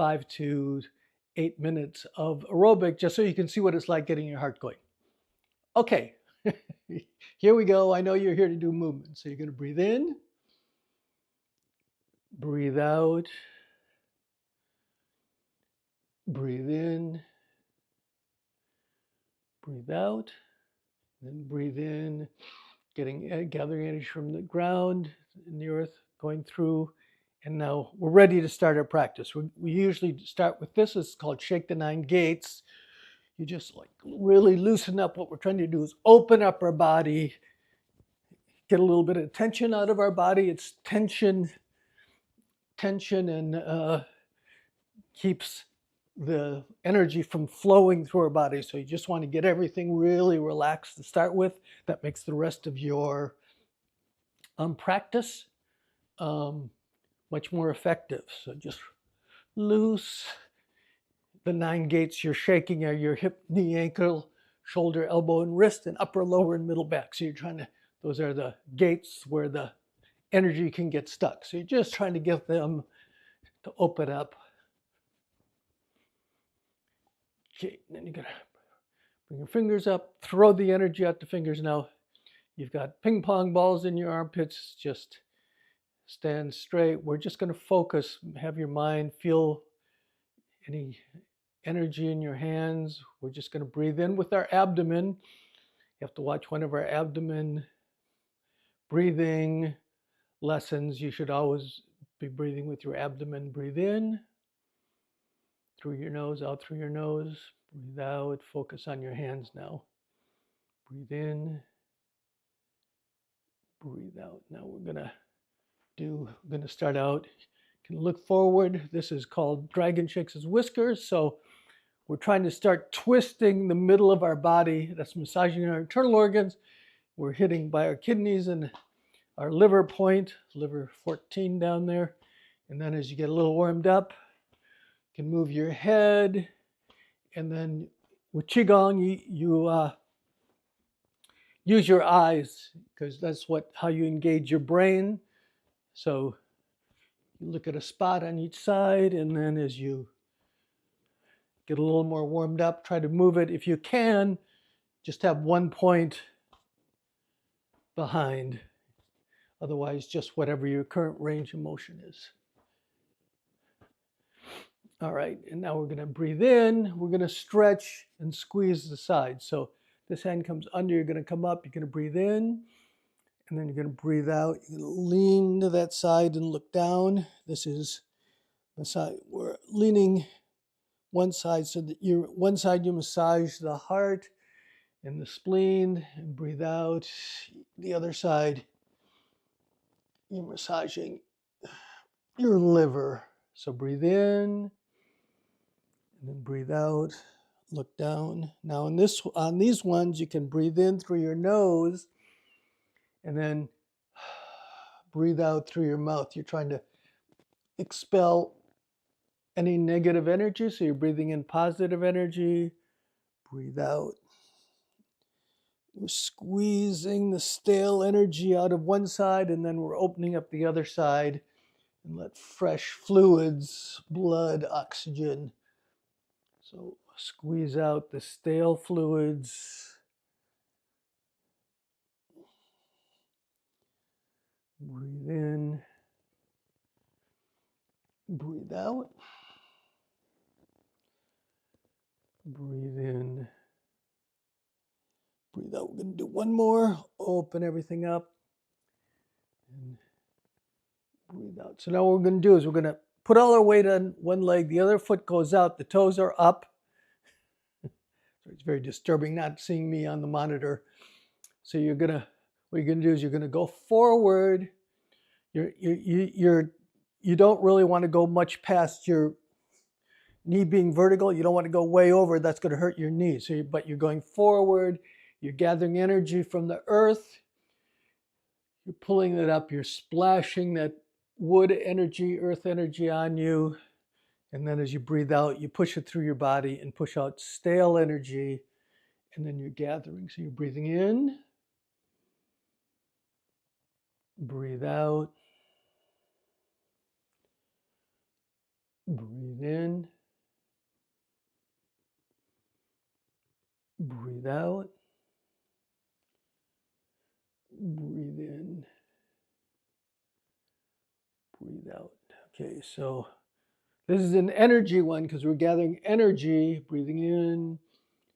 5 to 8 minutes of aerobic just so you can see what it's like getting your heart going. Okay, here we go. I know you're here to do movement. So you're going to breathe in, breathe out, breathe in, breathe out, then breathe in, gathering energy from the ground and the earth, going through. And now we're ready to start our practice. We usually start with this. It's called Shake the 9 Gates. You just like really loosen up. What we're trying to do is open up our body, get a little bit of tension out of our body. It's tension and keeps the energy from flowing through our body. So you just want to get everything really relaxed to start with. That makes the rest of your practice much more effective. So just loose. The 9 gates you're shaking are your hip, knee, ankle, shoulder, elbow, and wrist, and upper, lower, and middle back. So you're trying to, those are the gates where the energy can get stuck. So you're just trying to get them to open up. Okay, then you're gonna bring your fingers up, throw the energy out the fingers. Now you've got ping pong balls in your armpits. Just stand straight. We're just gonna focus, have your mind feel any energy in your hands. We're just going to breathe in with our abdomen. You have to watch one of our abdomen breathing lessons. You should always be breathing with your abdomen. Breathe in through your nose, out through your nose. Breathe out. Focus on your hands now. Breathe in. Breathe out. Now we're going to start out. You can look forward. This is called Dragon Shakes his whiskers. So we're trying to start twisting the middle of our body. That's massaging our internal organs. We're hitting by our kidneys and our liver point, liver 14 down there. And then as you get a little warmed up, you can move your head. And then with qigong, you use your eyes because that's how you engage your brain. So you look at a spot on each side, and then as you get a little more warmed up, try to move it. If you can, just have one point behind. Otherwise, just whatever your current range of motion is. All right, and now we're going to breathe in. We're going to stretch and squeeze the sides. So this hand comes under, you're going to come up, you're going to breathe in, and then you're going to breathe out. You're going to lean to that side and look down. This is the side. We're leaning one side so that one side you massage the heart and the spleen, and breathe out. The other side, you're massaging your liver. So breathe in, and then breathe out, look down. Now on these ones, you can breathe in through your nose, and then breathe out through your mouth. You're trying to expel any negative energy. So you're breathing in positive energy, breathe out. We're squeezing the stale energy out of one side, and then we're opening up the other side and let fresh fluids, blood, oxygen. So squeeze out the stale fluids. Breathe in. Breathe out. Breathe in. Breathe out. We're going to do one more. Open everything up. And breathe out. So now what we're going to do is we're going to put all our weight on one leg. The other foot goes out. The toes are up. So it's very disturbing not seeing me on the monitor. So what you're going to do is you're going to go forward. You don't really want to go much past your knee being vertical. You don't want to go way over. That's going to hurt your knee. But you're going forward. You're gathering energy from the earth. You're pulling it up. You're splashing that wood energy, earth energy on you. And then as you breathe out, you push it through your body and push out stale energy. And then you're gathering. So you're breathing in. Breathe out. Breathe in. Breathe out. Breathe in. Breathe out. Okay, so this is an energy one because we're gathering energy, breathing in, and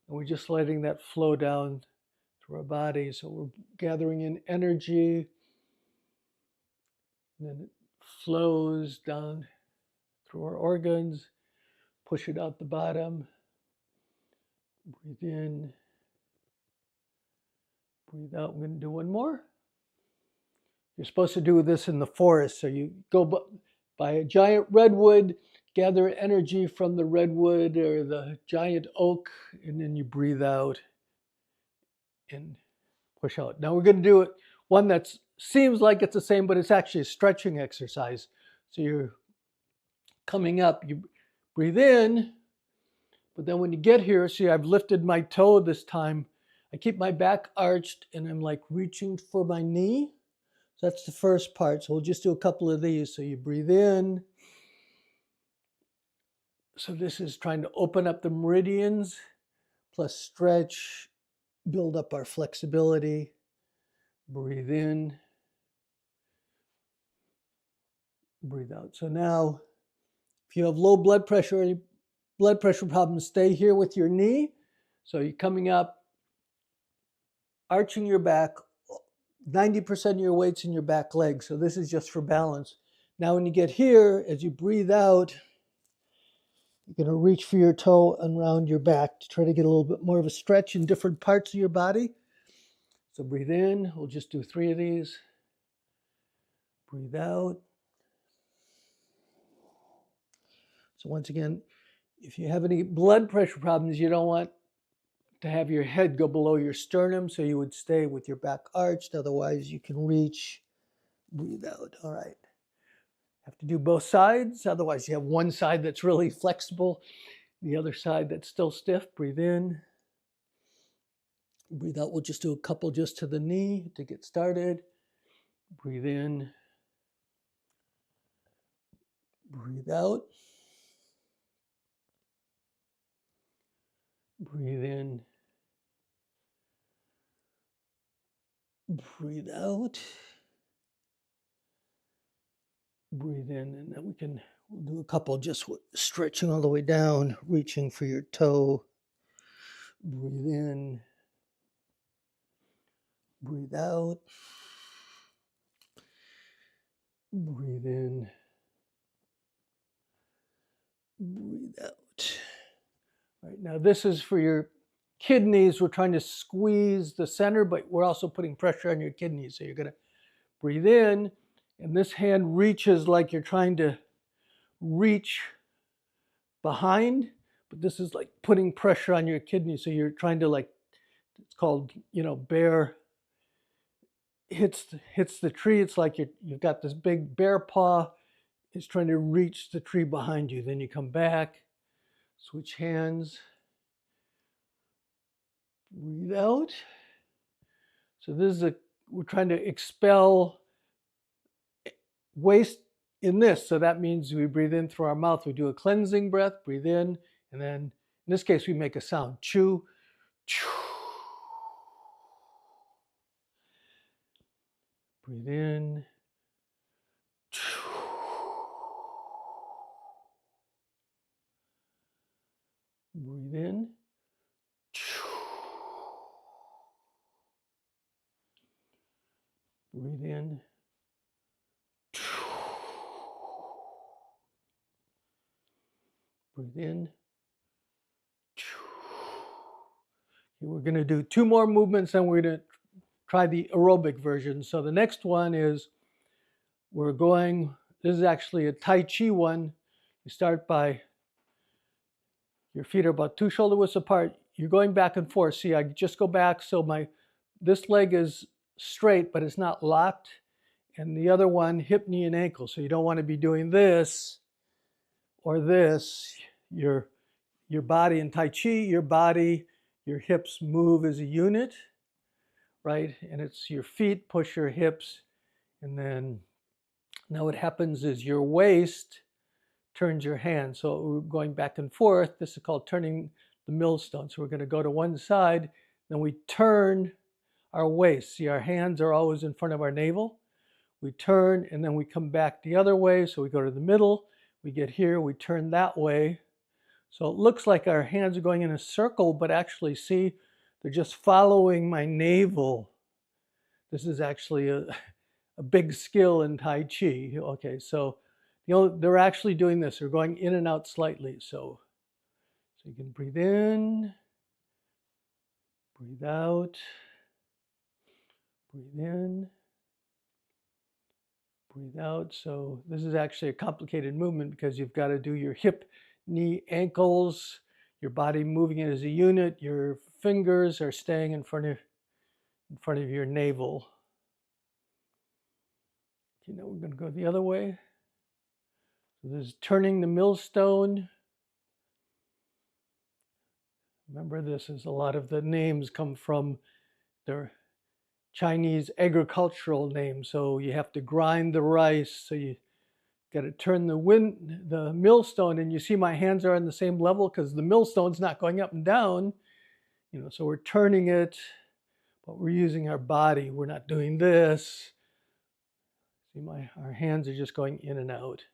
we're just letting that flow down through our body. So we're gathering in energy, and then it flows down through our organs, push it out the bottom. Breathe in, breathe out. I'm going to do one more. You're supposed to do this in the forest. So you go by a giant redwood, gather energy from the redwood or the giant oak, and then you breathe out and push out. Now we're going to do it one that seems like it's the same, but it's actually a stretching exercise. So you're coming up, you breathe in, but then when you get here, see, I've lifted my toe this time. I keep my back arched and I'm like reaching for my knee. So that's the first part. So we'll just do a couple of these. So you breathe in. So this is trying to open up the meridians, plus stretch, build up our flexibility. Breathe in. Breathe out. So now, if you have low blood pressure or any blood pressure problems, stay here with your knee. So you're coming up, arching your back, 90% of your weight's in your back leg. So this is just for balance. Now when you get here, as you breathe out, you're going to reach for your toe and round your back to try to get a little bit more of a stretch in different parts of your body. So breathe in. We'll just do 3 of these. Breathe out. So once again, if you have any blood pressure problems, you don't want to have your head go below your sternum, so you would stay with your back arched. Otherwise, you can reach. Breathe out. All right. Have to do both sides. Otherwise, you have one side that's really flexible, the other side that's still stiff. Breathe in. Breathe out. We'll just do a couple just to the knee to get started. Breathe in. Breathe out. Breathe in. Breathe out. Breathe in, and then we'll do a couple just stretching all the way down, reaching for your toe. Breathe in. Breathe out. Breathe in. Breathe out. All right, now this is for your kidneys. We're trying to squeeze the center, but we're also putting pressure on your kidneys. So you're going to breathe in, and this hand reaches like you're trying to reach behind, but this is like putting pressure on your kidney. So you're trying to, like, it's called, bear hits the tree. It's like you've got this big bear paw. It's trying to reach the tree behind you. Then you come back, switch hands, breathe out. So this is we're trying to expel waste in this. So that means we breathe in through our mouth. We do a cleansing breath, breathe in, and then in this case, we make a sound, chew, chew. Breathe in, chew. Breathe in, chew. Breathe in, chew. Breathe in. We're going to do 2 more movements, then we're going to try the aerobic version. So the next one is this is actually a Tai Chi one. You start by, your feet are about 2 shoulder widths apart. You're going back and forth. See, I just go back, so this leg is straight, but it's not locked. And the other one, hip, knee, and ankle. So you don't want to be doing this or this. Your body in Tai Chi, your hips move as a unit, right? And it's your feet push your hips. And then now what happens is your waist turns your hand. So we're going back and forth. This is called turning the millstone. So we're going to go to one side, then we turn our waist. See, our hands are always in front of our navel. We turn and then we come back the other way. So we go to the middle, we get here, we turn that way. So it looks like our hands are going in a circle, but actually, see, they're just following my navel. This is actually a big skill in Tai Chi. Okay, so they're actually doing this. They're going in and out slightly. So you can breathe in, breathe out, breathe in, breathe out. So this is actually a complicated movement because you've got to do your hip, knee, ankles, your body moving it as a unit. Your fingers are staying in front of your navel. Okay, now we're going to go the other way. So this is turning the millstone. Remember, this is a lot of the names come from their Chinese agricultural names. So you have to grind the rice. So you got to turn the millstone, and you see my hands are on the same level because the millstone's not going up and down. So we're turning it, but we're using our body. We're not doing this. See, our hands are just going in and out.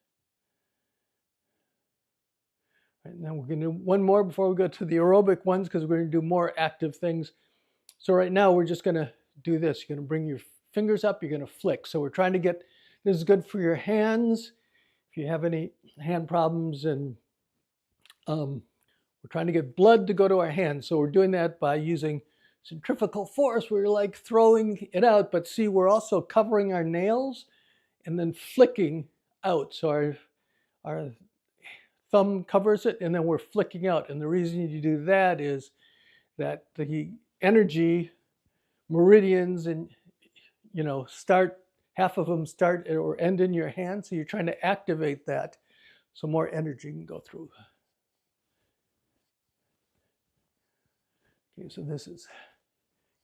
Right, and then we're going to do one more before we go to the aerobic ones because we're going to do more active things. So right now we're just going to do this. You're going to bring your fingers up. You're going to flick. So we're trying to get, this is good for your hands. If you have any hand problems, and we're trying to get blood to go to our hands. So we're doing that by using centrifugal force. We're like throwing it out, but see, we're also covering our nails and then flicking out. So our thumb covers it, and then we're flicking out. And the reason you do that is that the energy meridians and start, half of them start or end in your hand. So you're trying to activate that so more energy can go through. Okay, so this is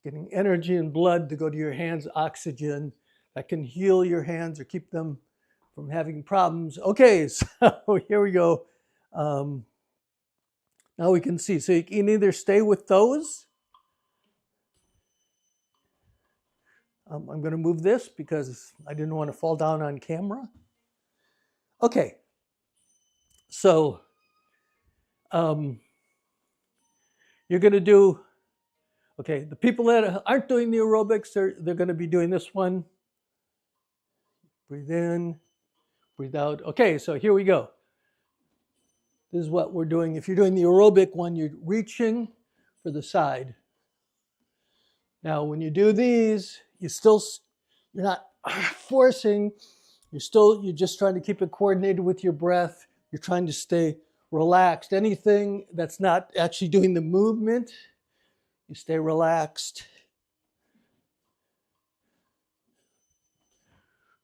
getting energy and blood to go to your hands, oxygen that can heal your hands or keep them from having problems. Okay, so here we go. Now we can see. So you can either stay with those. I'm going to move this because I didn't want to fall down on camera. Okay, so you're going to do, okay, the people that aren't doing the aerobics, they're going to be doing this one. Breathe in, breathe out. Okay, so here we go. This is what we're doing. If you're doing the aerobic one, you're reaching for the side. Now, when you do these, you're not forcing. You're just trying to keep it coordinated with your breath. You're trying to stay relaxed. Anything that's not actually doing the movement, you stay relaxed.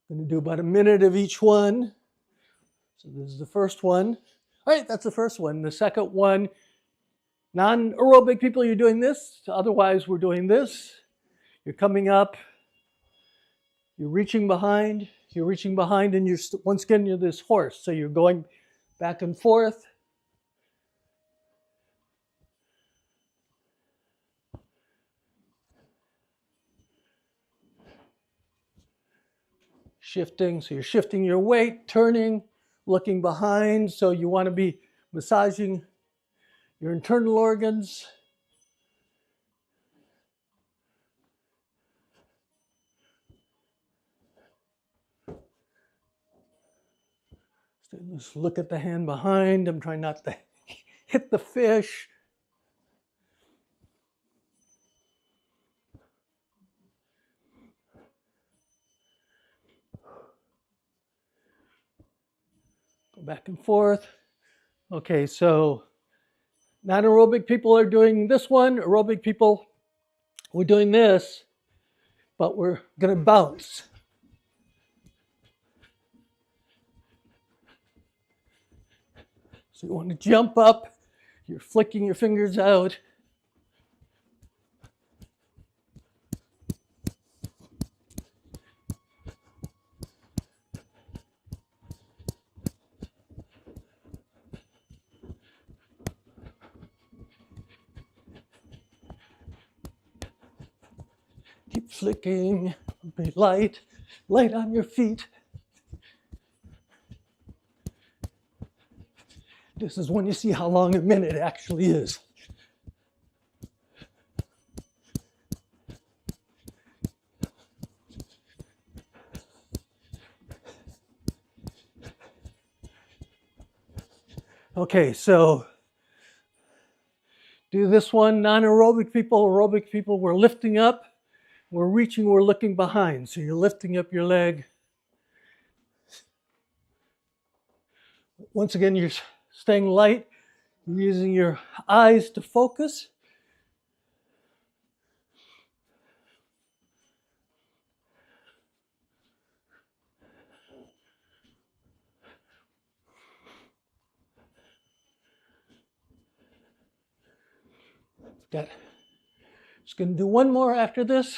I'm going to do about a minute of each one. So this is the first one. All right, that's the first one. The second one, non-aerobic people, you're doing this. Otherwise, we're doing this. You're coming up. You're reaching behind. And you're once again, you're this horse. So you're going back and forth. Shifting. So you're shifting your weight, turning, looking behind. So you want to be massaging your internal organs. So just look at the hand behind. I'm trying not to hit the fish. Go back and forth. Okay, so non-aerobic people are doing this one. Aerobic people, we're doing this, but we're going to bounce. So you want to jump up. You're flicking your fingers out. Keep flicking, be light, light on your feet. This is when you see how long a minute actually is. Okay, so do this one. Non-aerobic people, aerobic people, we're lifting up, we're reaching, we're looking behind. So you're lifting up your leg. Once again, you're staying light, you're using your eyes to focus. Just going to do one more after this,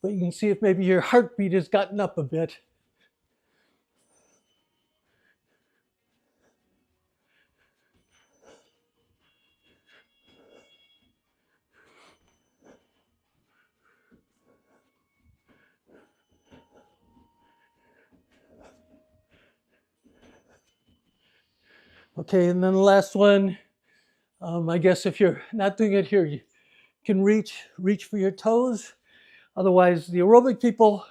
but you can see if maybe your heartbeat has gotten up a bit. Okay, and then the last one, I guess if you're not doing it here, you can reach for your toes. Otherwise, the aerobic people,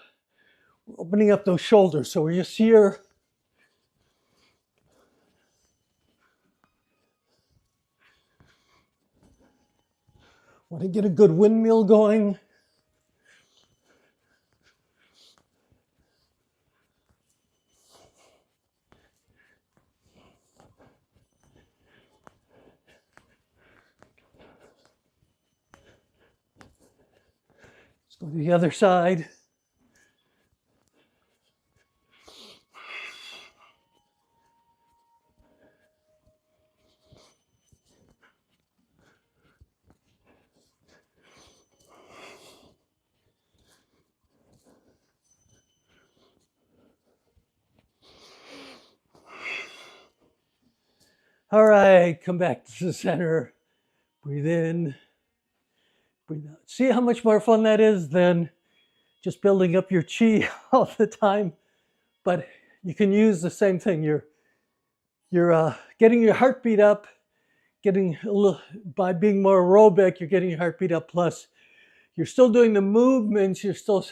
opening up those shoulders. So we're just here. Want to get a good windmill going. Let's go to the other side. All right, come back to the center. Breathe in, breathe out. See how much more fun that is than just building up your chi all the time. But you can use the same thing. You're getting your heartbeat up, getting a little, by being more aerobic, you're getting your heartbeat up. Plus, you're still doing the movements. You're still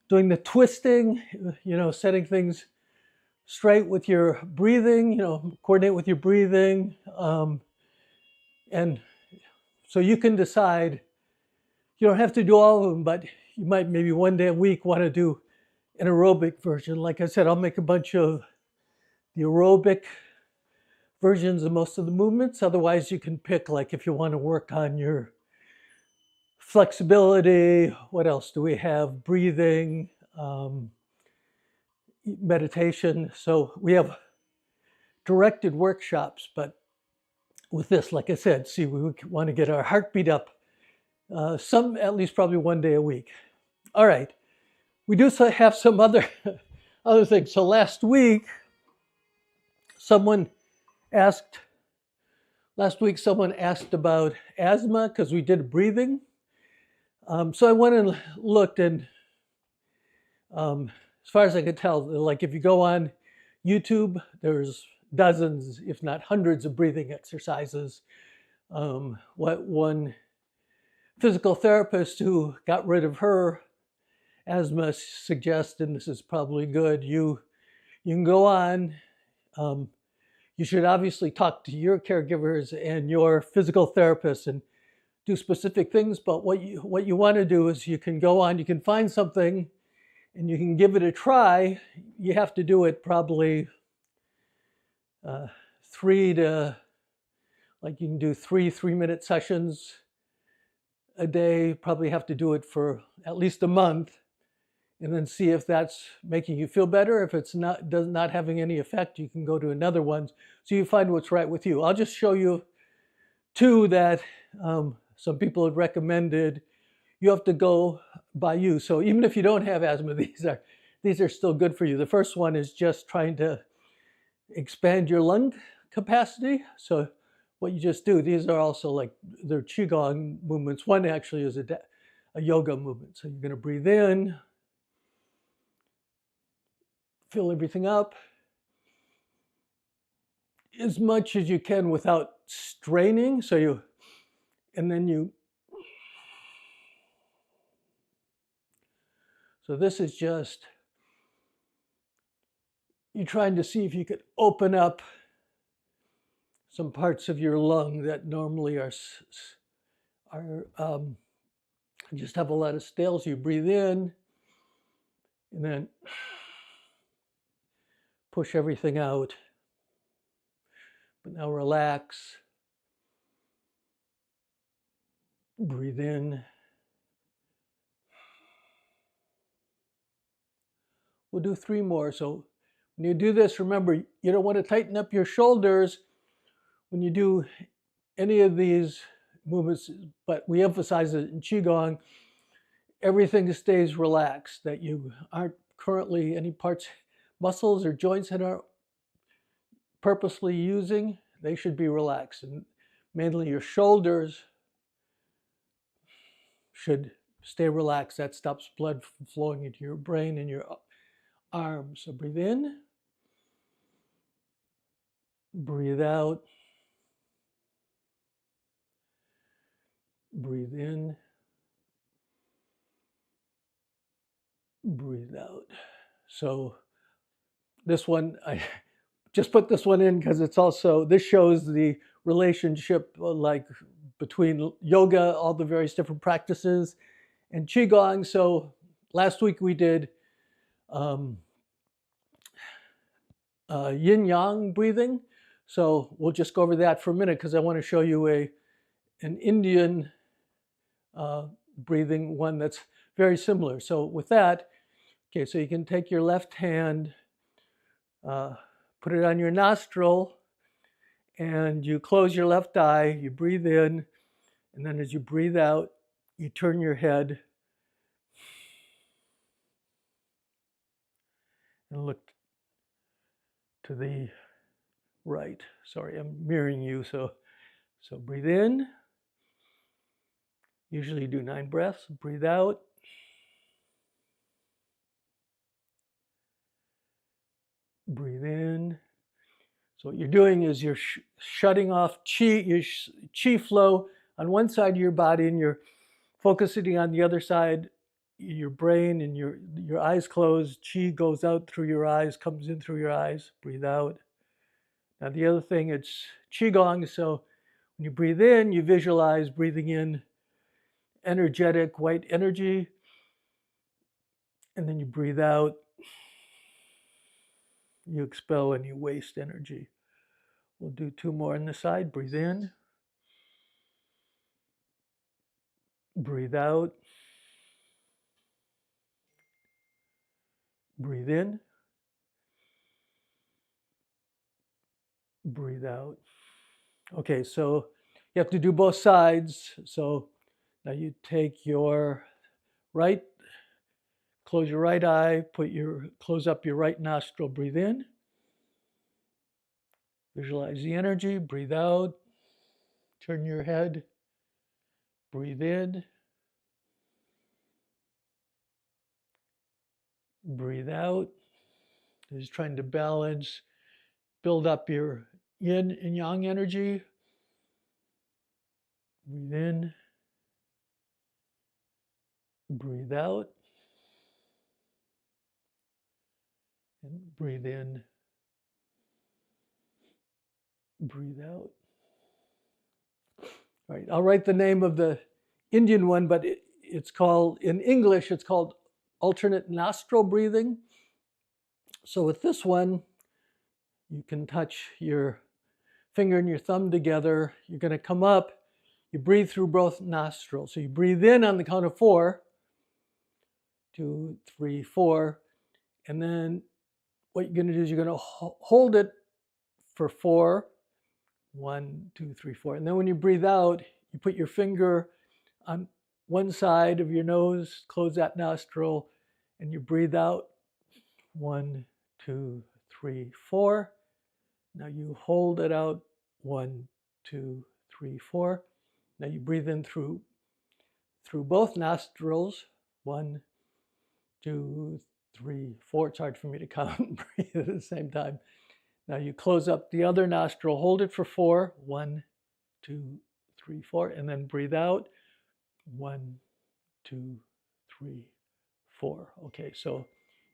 doing the twisting. Setting things straight with your breathing. Coordinate with your breathing, and so you can decide. You don't have to do all of them, but you might maybe one day a week want to do an aerobic version. Like I said, I'll make a bunch of the aerobic versions of most of the movements. Otherwise, you can pick, like if you want to work on your flexibility, what else do we have? Breathing, meditation. So we have directed workshops, but with this, like I said, see, we want to get our heartbeat up, some at least probably one day a week. All right, we do have some other things. So last week, someone asked about asthma because we did breathing. So I went and looked, and as far as I could tell, like if you go on YouTube, there's dozens, if not hundreds, of breathing exercises. What one physical therapist who got rid of her asthma suggested, and this is probably good, you can go on. You should obviously talk to your caregivers and your physical therapist and do specific things. But what you want to do is you can go on, you can find something, and you can give it a try. You have to do it probably you can do three 3-minute sessions a day. Probably have to do it for at least a month, and then see if that's making you feel better. If it's not having any effect, you can go to another one. So you find what's right with you. I'll just show you two that some people had recommended. You have to go by you. So even if you don't have asthma, these are still good for you. The first one is just trying to expand your lung capacity. So what you just do, these are also like they're qigong movements. One actually is a yoga movement. So you're going to breathe in, fill everything up as much as you can without straining. And then so this is just, you're trying to see if you could open up some parts of your lung that normally are just have a lot of stale. So you breathe in and then push everything out. But now relax. Breathe in. We'll do 3 more. So when you do this, remember, you don't want to tighten up your shoulders when you do any of these movements, but we emphasize it in qigong. Everything stays relaxed, that you aren't currently any parts, muscles or joints that are purposely using, they should be relaxed. And mainly your shoulders should stay relaxed. That stops blood from flowing into your brain and your arms. So breathe in, breathe out, breathe in, breathe out. So this one, I just put this one in because it's also, this shows the relationship like between yoga, all the various different practices, and qigong. So last week we did yin yang breathing. So we'll just go over that for a minute because I want to show you an Indian breathing one that's very similar. So with that, okay, so you can take your left hand, put it on your nostril, and you close your left eye, you breathe in, and then as you breathe out, you turn your head and look to the right. Sorry, I'm mirroring you, so breathe in. Usually you do 9 breaths. Breathe out. Breathe in. So what you're doing is you're shutting off your chi flow on one side of your body, and you're focusing on the other side, your brain, and your eyes closed. Chi goes out through your eyes, comes in through your eyes. Breathe out. Now the other thing, it's qigong. So when you breathe in, you visualize breathing in energetic white energy, and then you breathe out, you expel any waste energy. We'll do 2 more on the side. Breathe in, breathe out, breathe in, breathe out. Okay, so you have to do both sides. So now you take your right, close your right eye, close up your right nostril, breathe in. Visualize the energy, breathe out, turn your head, breathe in, breathe out. Just trying to balance, build up your yin and yang energy. Breathe in, breathe out, and breathe in, breathe out. All right, I'll write the name of the Indian one, but it's called, in English, it's called alternate nostril breathing. So with this one, you can touch your finger and your thumb together. You're going to come up, you breathe through both nostrils. So you breathe in on the count of 4, 2, 3, 4, and then what you're going to do is you're going to hold it for 4, 1, 2, 3, 4. And then when you breathe out, you put your finger on one side of your nose, close that nostril, and you breathe out. 1, 2, 3, 4. Now you hold it out. 1, 2, 3, 4. Now you breathe in through through both nostrils. 1, 2, 3, 4. It's hard for me to count and breathe at the same time. Now you close up the other nostril, hold it for 4. 1, 2, 3, 4, and then breathe out. 1, 2, 3, 4. Okay, so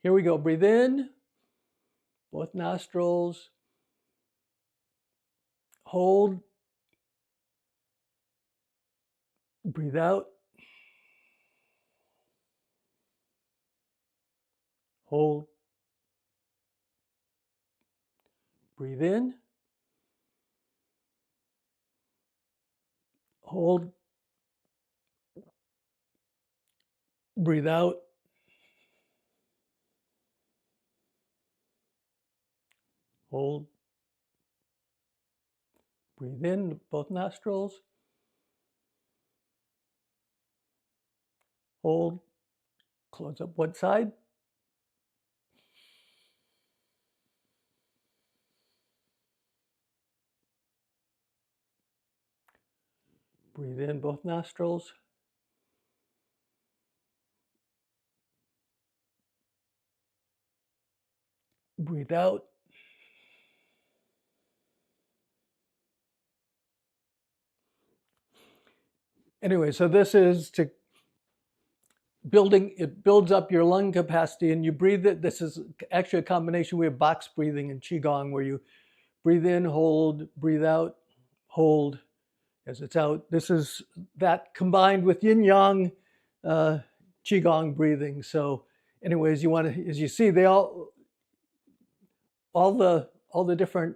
here we go. Breathe in, both nostrils. Hold. Breathe out. Hold. Breathe in. Hold. Breathe out. Hold. Breathe in, both nostrils. Hold. Close up one side. Breathe in, both nostrils. Breathe out. Anyway, so this is to it builds up your lung capacity and you breathe it. This is actually a combination. We have box breathing and qigong where you breathe in, hold, breathe out, hold as it's out. This is that combined with yin yang qigong breathing. So anyways, you want to, as you see, they all the different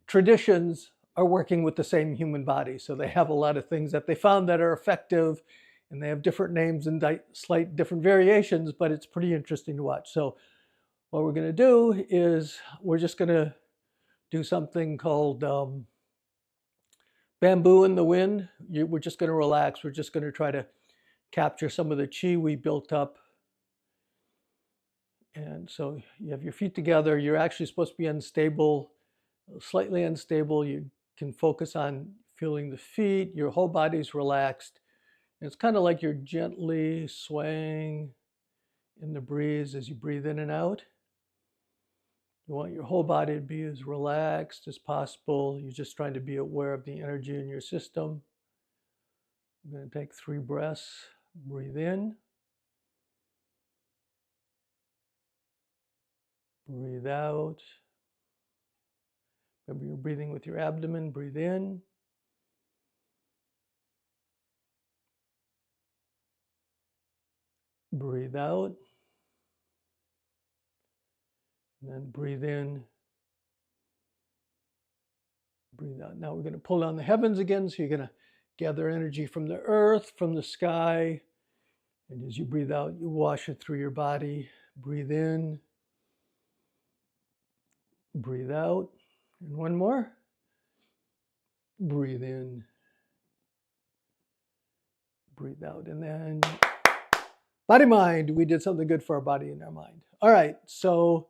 traditions are working with the same human body. So they have a lot of things that they found that are effective, and they have different names and slight different variations, but it's pretty interesting to watch. So what we're going to do is we're just going to do something called bamboo in the wind. We're just going to relax. We're just going to try to capture some of the chi we built up. And so you have your feet together. You're actually supposed to be unstable, slightly unstable. You can focus on feeling the feet. Your whole body's relaxed. And it's kind of like you're gently swaying in the breeze as you breathe in and out. You want your whole body to be as relaxed as possible. You're just trying to be aware of the energy in your system. I'm going to take 3 breaths. Breathe in. Breathe out. Remember, you're breathing with your abdomen. Breathe in. Breathe out. And then breathe in. Breathe out. Now we're going to pull down the heavens again. So you're going to gather energy from the earth, from the sky. And as you breathe out, you wash it through your body. Breathe in. Breathe out. And one more. Breathe in. Breathe out. And then body mind. We did something good for our body and our mind. All right. So